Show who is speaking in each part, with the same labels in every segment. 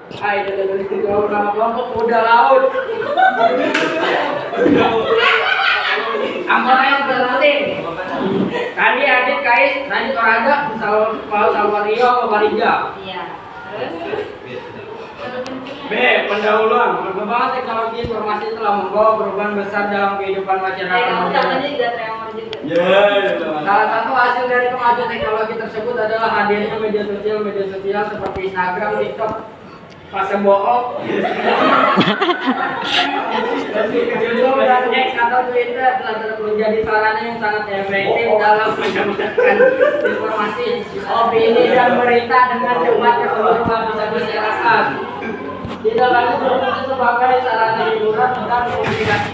Speaker 1: Hai, dari nama kelompok Kuda Laut. Anggota yang terpenting. Kandi Adit Kais, Radit Toraja, Salwario, Wabarija.
Speaker 2: Iya. Terus
Speaker 1: B. Pendahuluan. Perkembangan teknologi informasi telah membawa perubahan besar dalam kehidupan masyarakat. Salah satu hasil dari kemajuan teknologi tersebut adalah hadirnya media sosial seperti Instagram, TikTok, Facebook, YouTube dan X atau Twitter telah menjadi sarana yang sangat efektif dalam menyampaikan informasi, opini dan berita dengan cepat ke seluruh lapisan masyarakat. Tidak lagi berfungsi sebagai sarana hiburan dan komunikasi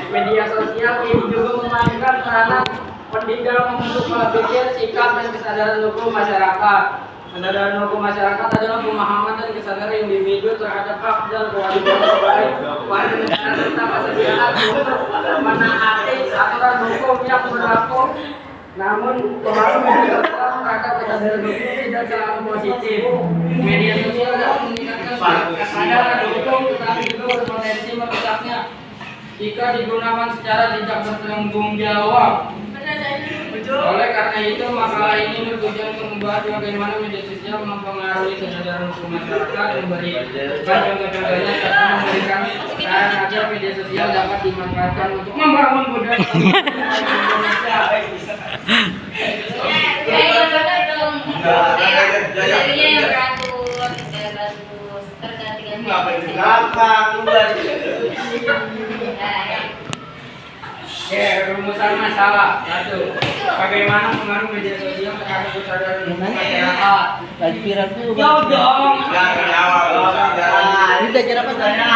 Speaker 1: media sosial, ini juga memainkan peranan penting dalam membentuk pola pikir, sikap, dan kesadaran hukum masyarakat. Kesadaran hukum masyarakat adalah pemahaman dan kesadaran individu terhadap hak dan kewajiban sebagai warga negara serta kesediaan untuk menaati aturan hukum yang berlaku. Namun, pengaruh media sosial terhadap kesadaran hukum tidak selalu positif. Media sosial dapat meningkatkan kesadaran hukum, tetapi juga berpotensi merusaknya jika digunakan secara tidak bertanggung jawab. Oleh karena itu, makalah ini bertujuan untuk membahas bagaimana media sosial mempengaruhi kesadaran hukum masyarakat, memberikan contoh-contohnya, serta memberikan saran agar media sosial dapat dimanfaatkan untuk membangun budaya Indonesia. Rumusan masalah. 1. Bagaimana pengaruh media sosial terhadap kesadaran hukum masyarakat?
Speaker 3: Lagi viral tuh.
Speaker 1: Jawab dong.
Speaker 3: Ini belajar apa tanya?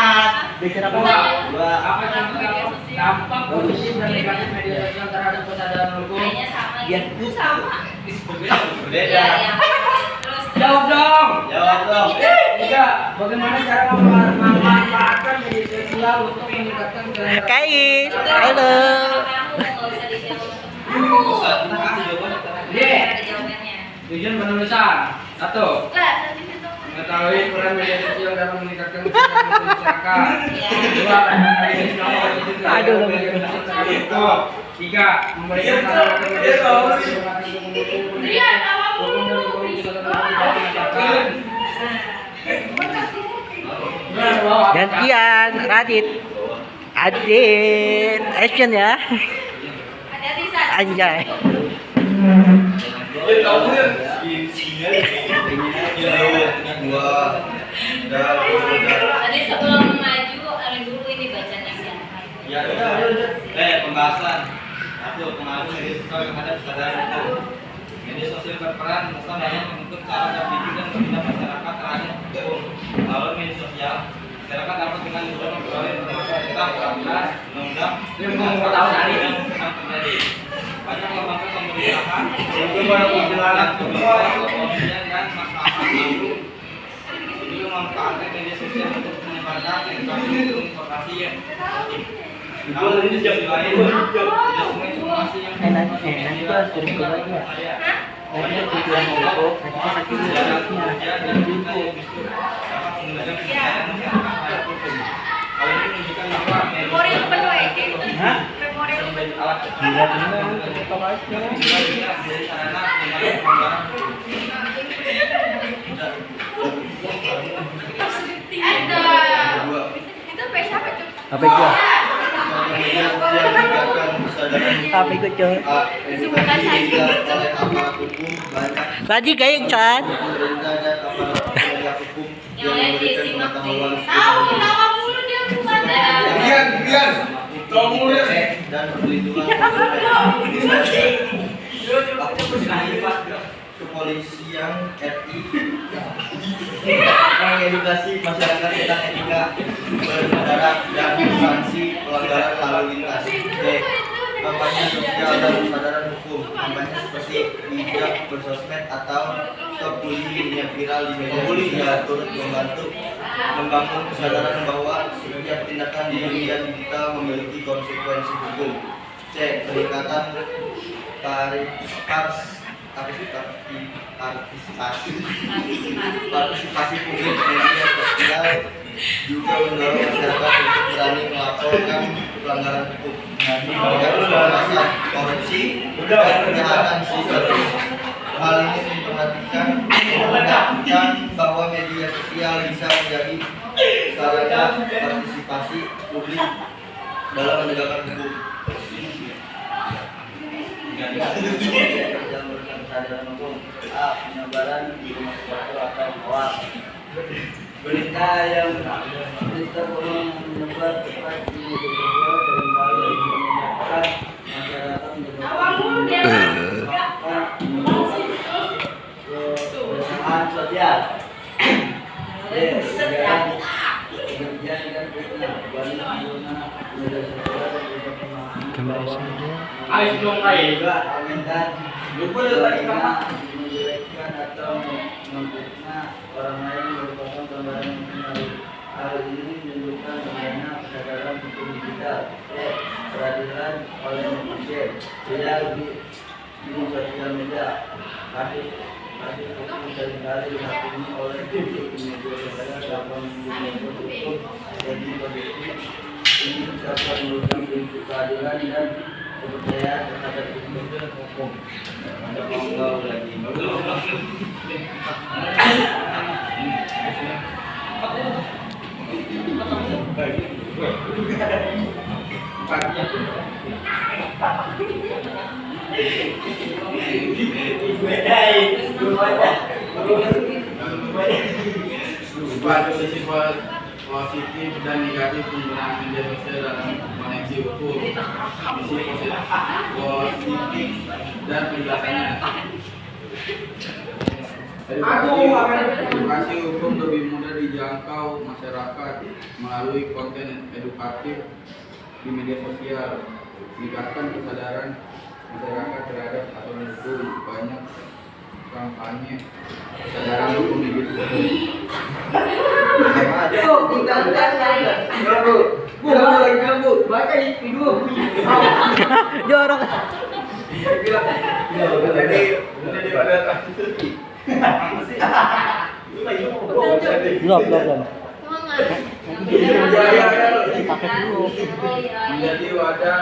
Speaker 3: Belajar apa?
Speaker 1: Apa dampak positif dan negatif media sosial terhadap kesadaran hukum?
Speaker 3: Biar itu sama.
Speaker 4: Beda.
Speaker 1: Jawab dong.
Speaker 4: Jawab dong.
Speaker 1: 3. Bagaimana cara memanfaatkan media sosial untuk meningkatkan kesadaran
Speaker 3: Kais, halo.
Speaker 1: D. Tujuan penulisan. 1. Mengetahui peran media sosial dalam meningkatkan kesadaran masyarakat. 2.
Speaker 3: Aduh,
Speaker 1: itu. 3. Memberikan saran agar media sosial untuk mendukung hukum dan kesadaran masyarakat.
Speaker 3: Gantian, Radit. Adit, action ya. Anjay.
Speaker 2: Tadi sebelum maju, dulu ini bacanya siapa?
Speaker 4: Ya udah. Pembahasan. 1. Pengaruh media sosial terhadap kesadaran hukum. Media sosial berperan besar dalam membentuk cara berpikir dan bertindak masyarakat terhadap hukum. Melalui media sosial, masyarakat dapat dengan mudah memperoleh informasi tentang peraturan, undang-undang, yang sedang terjadi. Banyak lembaga pemerintahan, penjelasan kepolisian dan mahkamah agung juga memanfaatkan media sosial untuk menyebarkan informasi yang positif. Namun di sisi lain, tidak semua informasi yang
Speaker 3: Nanti harus kirim ke lagi ya. Nanti harus kirim ke buku. Nanti sakit
Speaker 4: dan juga justru dapat menggunakan kepercayaan masyarakat terhadap hukum. Hal ini menunjukkan bahwa
Speaker 2: Memori yang penuh ya?
Speaker 3: Hah?
Speaker 2: Memori yang
Speaker 4: menjadi alat
Speaker 3: Gila bener, tetap aja.
Speaker 4: menjadi sarana pelanggaran hukum.
Speaker 2: Itu siapa tuh?
Speaker 3: Apa itu? Apa itu coy?
Speaker 2: Bukan saja.
Speaker 3: Tadi kayak kan?
Speaker 2: Yang lain disimak deh. Tahu nama mulu dia bukan.
Speaker 5: Bian, kamu lihat.
Speaker 4: Dan perlindungan kepolisian RI mengedukasi masyarakat tentang etika berkendara dan sanksi pelanggaran lalu lintas. D. Kampanye sosial dan kesadaran hukum. Kampanye seperti bijak bersosmed atau stop bullying yang viral di media sosial turut membantu membangun kesadaran bahwa setiap tindakan di dunia digital memiliki konsekuensi hukum. C. Peningkatan partisipasi publik media
Speaker 6: juga mendorong masyarakat untuk berani melaporkan pelanggaran hukum, pemberantasan korupsi dan kejahatan siber. Hal ini memperhatikan bahwa media sosial bisa menjadi sarana partisipasi publik dalam menegakkan hukum. Yang kesadaran hukum, penyebaran informasi atau hoax. Berita yang menyebar cepat di media sosial seringkali menyebabkan masyarakat kebersamaan sosial.
Speaker 1: Ayo dong kayak.
Speaker 6: Juga komentar menjelekkan atau memfitnah orang lain merupakan pelanggaran hukum. Hal ini menunjukkan bagaimana kesadaran hukum digital, peradilan oleh manusia tidak lebih di sosial media. Kasus hukum seringkali dihakimi oleh media sosial dalam membuat hukum jadi kondisi ini dapat merugikan prinsip keadilan dan kepercayaan terhadap hukum. Ada monggo lagi.
Speaker 5: Sifat positif dan negatif penggunaan media sosial dalam koneksi hukum. Sisi positif dan penjelasannya. Edukasi hukum lebih mudah dijangkau masyarakat melalui konten edukatif di media sosial, meningkatkan kesadaran masyarakat terhadap aturan hukum, banyak kampanye kesadaran hukum di media
Speaker 3: Jorok. Belum.
Speaker 5: Menjadi wadah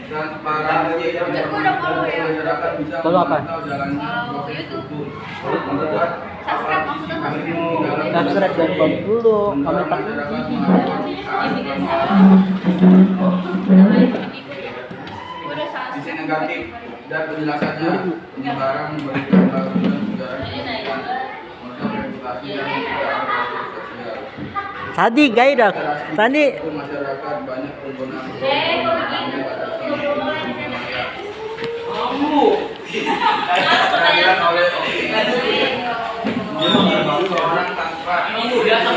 Speaker 5: transparansi masyarakat bisa memantau jalannya proses hukum. Membuat
Speaker 3: Subscribe dan komen dulu, komentar.
Speaker 5: masyarakat melakukan sisi negatif dan penjelasannya, penyebaran memberikan bagian sejarah pendidikan untuk reputasi dan kesejahteraan sosial.
Speaker 3: Tadi gairah. Tadi
Speaker 5: Itu masyarakat banyak pengguna peradilan oleh seorang tanpa hukum dasar.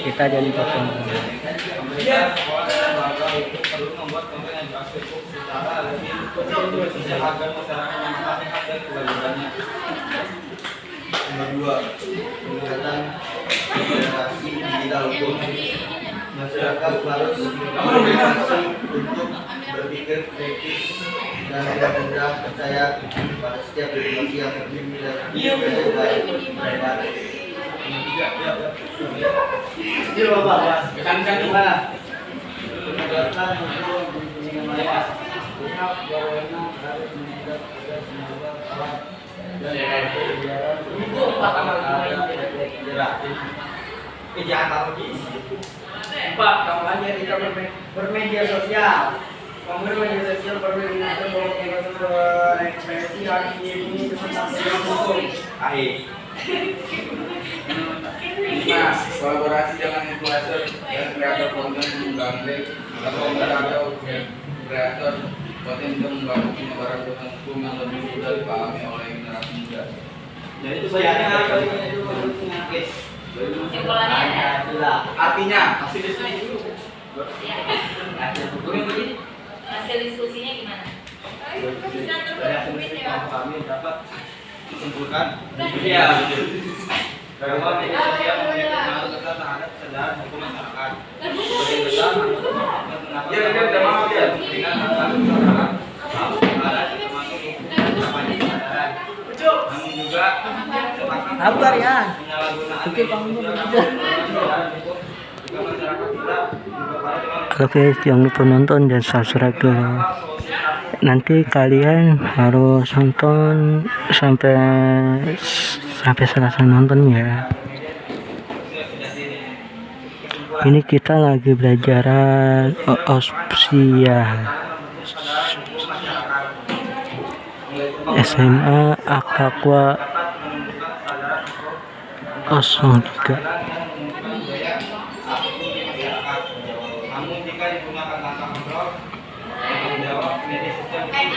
Speaker 3: kita jadi potong.
Speaker 4: Perlu membuat konten yang cukup secara lebih agar masyarakat memahami hak dan kewajibannya.
Speaker 6: Nomor 2, peningkatan literasi digital hukum. Masyarakat harus berinovasi untuk berpikir kritis dan tidak mudah percaya pada setiap informasi yang terkini dan beredar.
Speaker 4: Kesan-kesan gimana?
Speaker 6: Menegakkan hukum di dunia pihak berwenang harus menindak agar semua alat dan kebijakan
Speaker 1: Empat, kamu aja kita bermedia sosial. Kamu bermedia sosial bermedia bahwa kebebasan berekspresi harus ini tentang hukum.
Speaker 5: Nah, kolaborasi dengan influencer dan kreator konten menggandeng atau kreator konten bisa membangun penyebaran konten hukum yang lebih mudah dipahami oleh generasi muda.
Speaker 4: Jadi itu bayarnya apa itu?
Speaker 5: Artinya,
Speaker 4: Hasil diskusi dulu.
Speaker 2: Hasil diskusinya gimana?
Speaker 4: Dari hasil diskusi kami dapat disimpulkan. Iya. Bahwa media sosial memiliki pengaruh besar terhadap kesadaran hukum masyarakat. Sebagian besar anggota berpendapat dengan hak-hak kesadaran harus ada termasuk hukum dan kampanye kesadaran. Namun juga sepakat
Speaker 3: Sabar ya.
Speaker 4: penyalahgunaan
Speaker 3: Oke,
Speaker 4: media
Speaker 3: Bang.
Speaker 4: sosial kesadaran hukum jika masyarakat kita juga dengan
Speaker 3: Oke, jangan lupa nonton dan subscribe dulu. Nanti kalian harus nonton sampai selesai nonton ya. Ini kita lagi belajar OSPSIA SMA Aktakwa 03.
Speaker 4: Namun jika digunakan langkah kontrol, tanggung jawab media sosial itu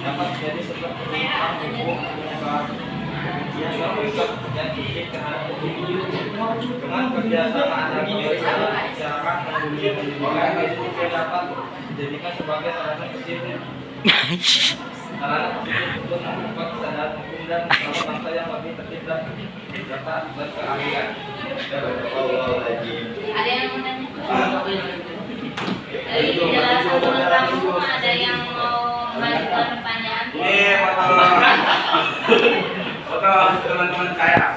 Speaker 4: dapat menjadi seperti penyimpan hukum penyebar kebencian dan kritik terhadap individu. Dengan kerjasama antara pemerintah, masyarakat, dan dunia pendidikan, media sosial dapat dijadikan sebagai sarana positif untuk membuat kesadaran hukum dan membangun bangsa yang lebih tertib dan berkeadilan.
Speaker 2: Ada yang mau nanya? Dari penjelasan teman kamu ada yang mau mengajukan pertanyaan?
Speaker 5: Ini foto teman-teman saya.